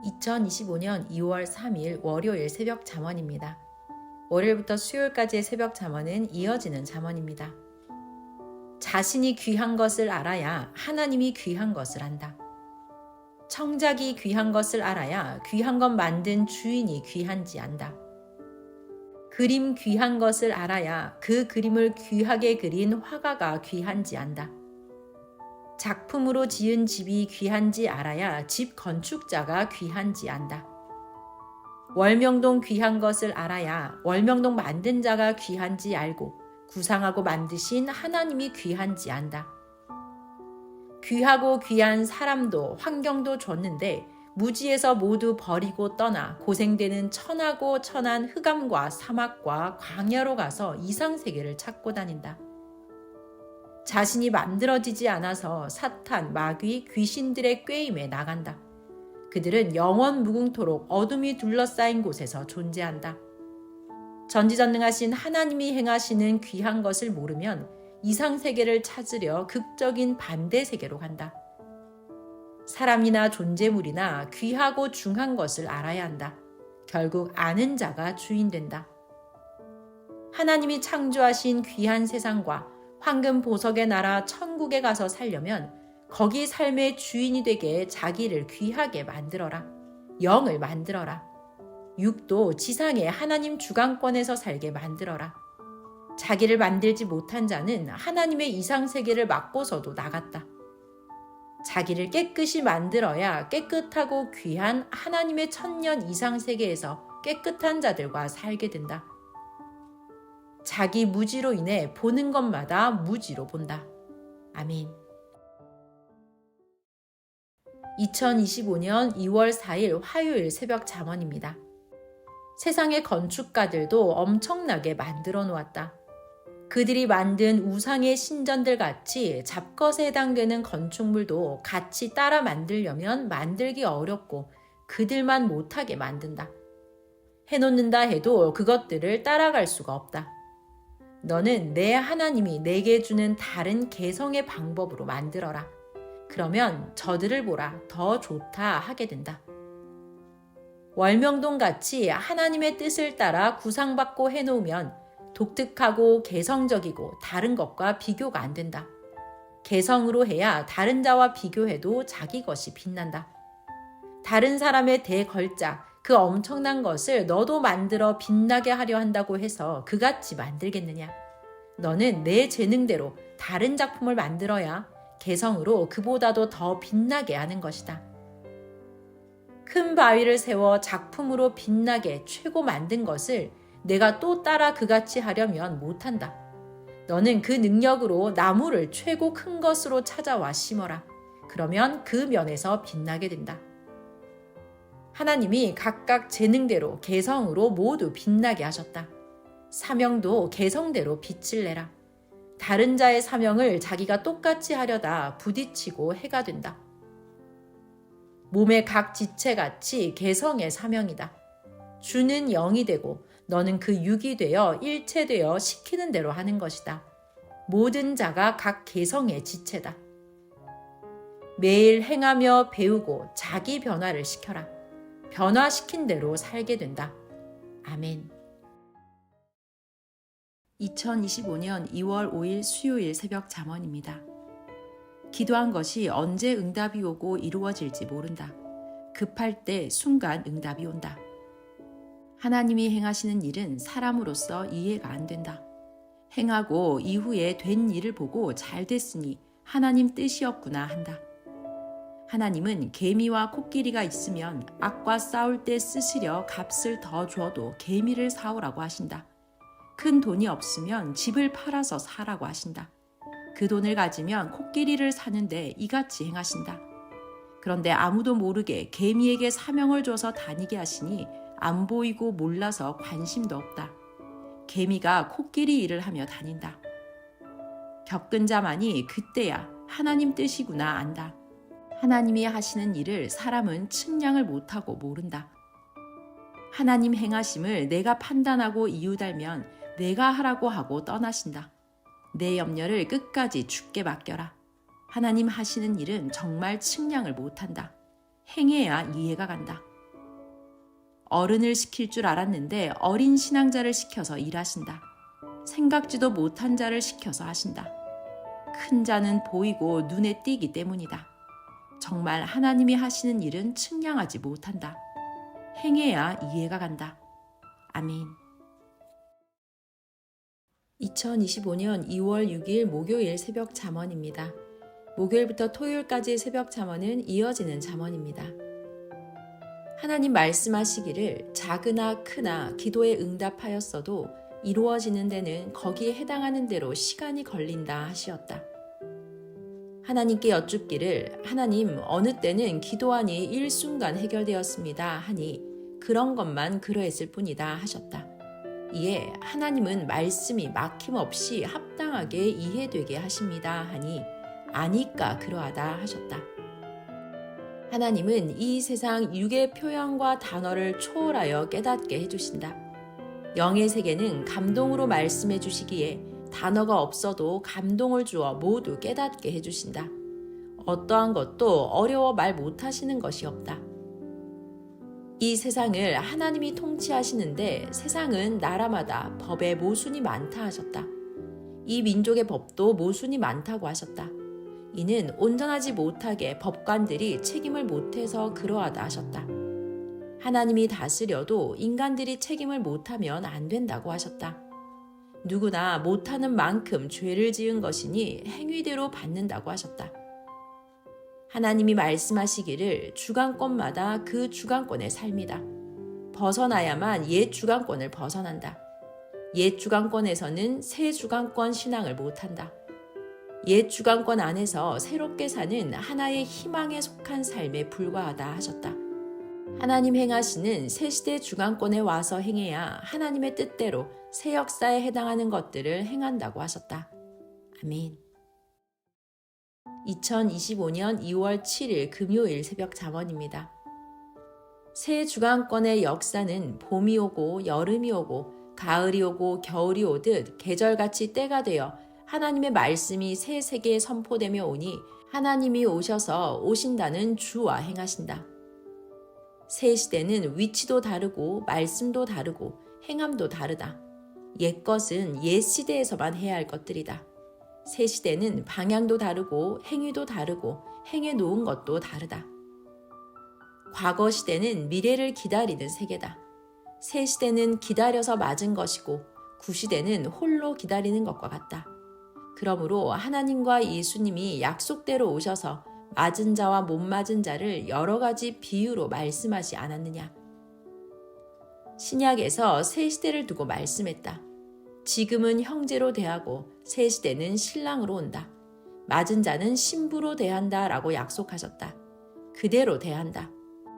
2025년 2월 3일 월요일 새벽 잠언입니다. 월요일부터 수요일까지의 새벽 잠언은 이어지는 잠언입니다. 자신이 귀한 것을 알아야 하나님이 귀한 것을 안다. 청작이 귀한 것을 알아야 귀한 것 만든 주인이 귀한지 안다. 그림 귀한 것을 알아야 그 그림을 귀하게 그린 화가가 귀한지 안다. 작품으로 지은 집이 귀한지 알아야 집 건축자가 귀한지 안다. 월명동 귀한 것을 알아야 월명동 만든 자가 귀한지 알고 구상하고 만드신 하나님이 귀한지 안다. 귀하고 귀한 사람도 환경도 줬는데 무지에서 모두 버리고 떠나 고생되는 천하고 천한 흑암과 사막과 광야로 가서 이상세계를 찾고 다닌다. 자신이 만들어지지 않아서 사탄, 마귀, 귀신들의 꾀임에 나간다. 그들은 영원 무궁토록 어둠이 둘러싸인 곳에서 존재한다. 전지전능하신 하나님이 행하시는 귀한 것을 모르면 이상세계를 찾으려 극적인 반대세계로 간다. 사람이나 존재물이나 귀하고 중한 것을 알아야 한다. 결국 아는 자가 주인 된다. 하나님이 창조하신 귀한 세상과 황금 보석의 나라 천국에 가서 살려면 거기 삶의 주인이 되게 자기를 귀하게 만들어라. 영을 만들어라. 육도 지상에 하나님 주관권에서 살게 만들어라. 자기를 만들지 못한 자는 하나님의 이상세계를 막고서도 나갔다. 자기를 깨끗이 만들어야 깨끗하고 귀한 하나님의 천년 이상세계에서 깨끗한 자들과 살게 된다. 자기 무지로 인해 보는 것마다 무지로 본다. 아멘. 2025년 2월 4일 화요일 새벽 잠언입니다. 세상의 건축가들도 엄청나게 만들어 놓았다. 그들이 만든 우상의 신전들 같이 잡것에 해당되는 건축물도 같이 따라 만들려면 만들기 어렵고 그들만 못하게 만든다. 해놓는다 해도 그것들을 따라갈 수가 없다. 너는 내 하나님이 내게 주는 다른 개성의 방법으로 만들어라. 그러면 저들을 보라 더 좋다 하게 된다. 월명동같이 하나님의 뜻을 따라 구상받고 해놓으면 독특하고 개성적이고 다른 것과 비교가 안 된다. 개성으로 해야 다른 자와 비교해도 자기 것이 빛난다. 다른 사람의 대걸작, 그 엄청난 것을 너도 만들어 빛나게 하려 한다고 해서 그같이 만들겠느냐? 너는 내 재능대로 다른 작품을 만들어야 개성으로 그보다도 더 빛나게 하는 것이다. 큰 바위를 세워 작품으로 빛나게 최고 만든 것을 내가 또 따라 그같이 하려면 못한다. 너는 그 능력으로 나무를 최고 큰 것으로 찾아와 심어라. 그러면 그 면에서 빛나게 된다. 하나님이 각각 재능대로 개성으로 모두 빛나게 하셨다. 사명도 개성대로 빛을 내라. 다른 자의 사명을 자기가 똑같이 하려다 부딪히고 해가 된다. 몸의 각 지체같이 개성의 사명이다. 주는 영이 되고 너는 그 육이 되어 일체되어 시키는 대로 하는 것이다. 모든 자가 각 개성의 지체다. 매일 행하며 배우고 자기 변화를 시켜라. 변화시킨 대로 살게 된다. 아멘. 2025년 2월 5일 수요일 새벽 잠언입니다. 기도한 것이 언제 응답이 오고 이루어질지 모른다. 급할 때 순간 응답이 온다. 하나님이 행하시는 일은 사람으로서 이해가 안 된다. 행하고 이후에 된 일을 보고 잘 됐으니 하나님 뜻이었구나 한다. 하나님은 개미와 코끼리가 있으면 악과 싸울 때 쓰시려 값을 더 줘도 개미를 사오라고 하신다. 큰 돈이 없으면 집을 팔아서 사라고 하신다. 그 돈을 가지면 코끼리를 사는데 이같이 행하신다. 그런데 아무도 모르게 개미에게 사명을 줘서 다니게 하시니 안 보이고 몰라서 관심도 없다. 개미가 코끼리 일을 하며 다닌다. 겪은 자만이 그때야 하나님 뜻이구나 안다. 하나님이 하시는 일을 사람은 측량을 못하고 모른다. 하나님 행하심을 내가 판단하고 이유달면 내가 하라고 하고 떠나신다. 내 염려를 끝까지 주께 맡겨라. 하나님 하시는 일은 정말 측량을 못한다. 행해야 이해가 간다. 어른을 시킬 줄 알았는데 어린 신앙자를 시켜서 일하신다. 생각지도 못한 자를 시켜서 하신다. 큰 자는 보이고 눈에 띄기 때문이다. 정말 하나님이 하시는 일은 측량하지 못한다. 행해야 이해가 간다. 아멘. 2025년 2월 6일 목요일 새벽 잠언입니다. 목요일부터 토요일까지 새벽 잠언은 이어지는 잠언입니다. 하나님 말씀하시기를 작으나 크나 기도에 응답하였어도 이루어지는 데는 거기에 해당하는 대로 시간이 걸린다 하시었다. 하나님께 여쭙기를 하나님 어느 때는 기도하니 일순간 해결되었습니다 하니 그런 것만 그러했을 뿐이다 하셨다. 이에 하나님은 말씀이 막힘없이 합당하게 이해되게 하십니다 하니 아니까 그러하다 하셨다. 하나님은 이 세상 육의 표현과 단어를 초월하여 깨닫게 해주신다. 영의 세계는 감동으로 말씀해 주시기에 단어가 없어도 감동을 주어 모두 깨닫게 해주신다. 어떠한 것도 어려워 말 못하시는 것이 없다. 이 세상을 하나님이 통치하시는데 세상은 나라마다 법에 모순이 많다 하셨다. 이 민족의 법도 모순이 많다고 하셨다. 이는 온전하지 못하게 법관들이 책임을 못해서 그러하다 하셨다. 하나님이 다스려도 인간들이 책임을 못하면 안 된다고 하셨다. 누구나 못하는 만큼 죄를 지은 것이니 행위대로 받는다고 하셨다. 하나님이 말씀하시기를 주관권마다 그 주관권의 삶이다. 벗어나야만 옛 주관권을 벗어난다. 옛 주관권에서는 새 주관권 신앙을 못한다. 옛 주관권 안에서 새롭게 사는 하나의 희망에 속한 삶에 불과하다 하셨다. 하나님 행하시는 새 시대 주관권에 와서 행해야 하나님의 뜻대로 새 역사에 해당하는 것들을 행한다고 하셨다. 아멘. 2025년 2월 7일 금요일 새벽 잠언입니다. 새 주관권의 역사는 봄이 오고 여름이 오고 가을이 오고 겨울이 오듯 계절같이 때가 되어 하나님의 말씀이 새 세계에 선포되며 오니 하나님이 오셔서 오신다는 주와 행하신다. 새 시대는 위치도 다르고 말씀도 다르고 행함도 다르다. 옛 것은 옛 시대에서만 해야 할 것들이다. 새 시대는 방향도 다르고 행위도 다르고 행해 놓은 것도 다르다. 과거 시대는 미래를 기다리는 세계다. 새 시대는 기다려서 맞은 것이고 구시대는 홀로 기다리는 것과 같다. 그러므로 하나님과 예수님이 약속대로 오셔서 맞은 자와 못 맞은 자를 여러 가지 비유로 말씀하지 않았느냐. 신약에서 새 시대를 두고 말씀했다. 지금은 형제로 대하고 새 시대는 신랑으로 온다. 맞은 자는 신부로 대한다 라고 약속하셨다. 그대로 대한다.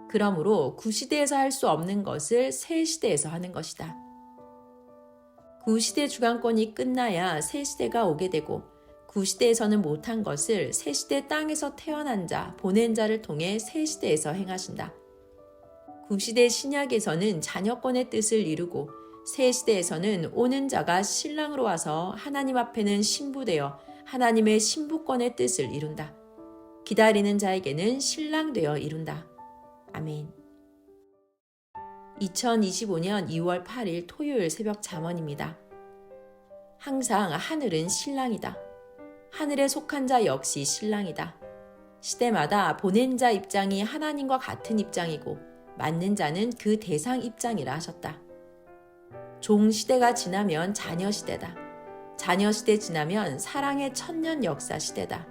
그러므로 구시대에서 할 수 없는 것을 새 시대에서 하는 것이다. 구시대 주관권이 끝나야 새 시대가 오게 되고 구시대에서는 못한 것을 새 시대 땅에서 태어난 자, 보낸 자를 통해 새 시대에서 행하신다. 구시대 신약에서는 자녀권의 뜻을 이루고 새 시대에서는 오는 자가 신랑으로 와서 하나님 앞에는 신부되어 하나님의 신부권의 뜻을 이룬다. 기다리는 자에게는 신랑 되어 이룬다. 아멘. 2025년 2월 8일 토요일 새벽 잠언입니다. 항상 하늘은 신랑이다. 하늘에 속한 자 역시 신랑이다. 시대마다 보낸 자 입장이 하나님과 같은 입장이고 맞는 자는 그 대상 입장이라 하셨다. 종 시대가 지나면 자녀 시대다. 자녀 시대 지나면 사랑의 천년 역사 시대다.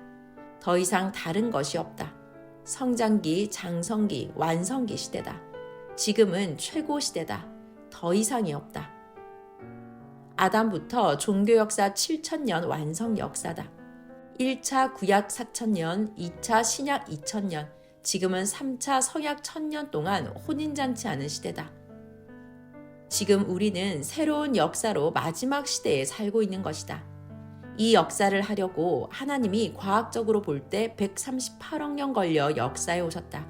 더 이상 다른 것이 없다. 성장기, 장성기, 완성기 시대다. 지금은 최고 시대다. 더 이상이 없다. 아담부터 종교 역사 7,000년 완성 역사다. 1차 구약 4,000년, 2차 신약 2,000년, 지금은 3차 성약 1,000년 동안 혼인잔치하는 시대다. 지금 우리는 새로운 역사로 마지막 시대에 살고 있는 것이다. 이 역사를 하려고 하나님이 과학적으로 볼 때 138억 년 걸려 역사에 오셨다.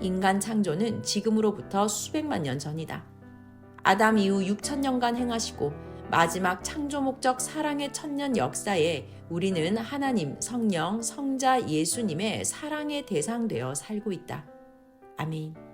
인간 창조는 지금으로부터 수백만 년 전이다. 아담 이후 6,000년간 행하시고 마지막 창조 목적 사랑의 천년 역사에 우리는 하나님, 성령, 성자 예수님의 사랑의 대상 되어 살고 있다. 아멘.